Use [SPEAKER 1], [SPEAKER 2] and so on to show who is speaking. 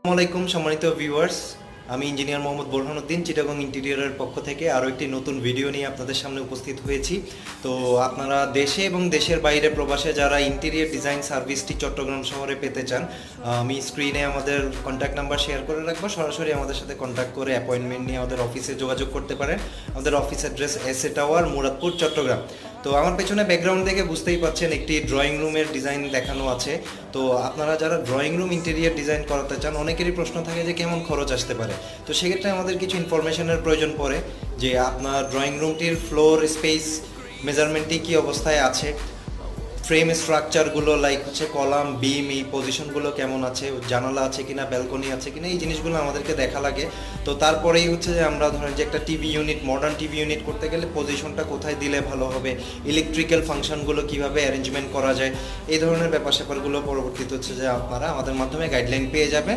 [SPEAKER 1] আসসালামু আলাইকুম সম্মানিত ভিউয়ার্স, আমি ইঞ্জিনিয়ার মোহাম্মদ বোরহানুদ্দিন চিটাগং ইন্টেরিয়রের পক্ষ থেকে আরও একটি নতুন ভিডিও নিয়ে আপনাদের সামনে উপস্থিত হয়েছি। তো আপনারা দেশে এবং দেশের বাইরে প্রবাসে যারা ইন্টেরিয়র ডিজাইন সার্ভিসটি চট্টগ্রাম শহরে পেতে চান, আমি স্ক্রিনে আমাদের কন্ট্যাক্ট নাম্বার শেয়ার করে রাখবো। সরাসরি আমাদের সাথে কন্ট্যাক্ট করে অ্যাপয়েন্টমেন্ট নিয়ে আমাদের অফিসে যোগাযোগ করতে পারেন। আমাদের office address S A tower, Muradpur, Chattogram. তো আমার পেছনে ব্যাকগ্রাউন্ড দেখে বুঝতেই পাচ্ছেন একটি ড্রয়িং রুমের ডিজাইন দেখানো আছে। তো আপনারা যারা ড্রয়িং রুম ইন্টেরিয়র ডিজাইন করাতে চান, অনেকেরই প্রশ্ন থাকে যে কেমন খরচ আসতে পারে। তো সেক্ষেত্রে আমাদের কিছু ইনফরমেশনের প্রয়োজন পড়ে যে আপনার ড্রয়িং রুমটির ফ্লোর স্পেস মেজারমেন্টটি কী অবস্থায় আছে, ফ্রেম স্ট্রাকচারগুলো লাইক হচ্ছে কলাম বিম এই পজিশনগুলো কেমন আছে, জানালা আছে কিনা, ব্যালকনি আছে কিনা, এই জিনিসগুলো আমাদেরকে দেখা লাগে। তো তারপরেই হচ্ছে যে আমরা ধরেন যে একটা TV unit, modern TV unit করতে গেলে পজিশনটা কোথায় দিলে ভালো হবে, ইলেকট্রিক্যাল ফাংশনগুলো কিভাবে অ্যারেঞ্জমেন্ট করা যায়, এই ধরনের ব্যাপার স্যাপারগুলো পরবর্তীতে হচ্ছে যে আপনারা আমাদের মাধ্যমে গাইডলাইন পেয়ে যাবেন।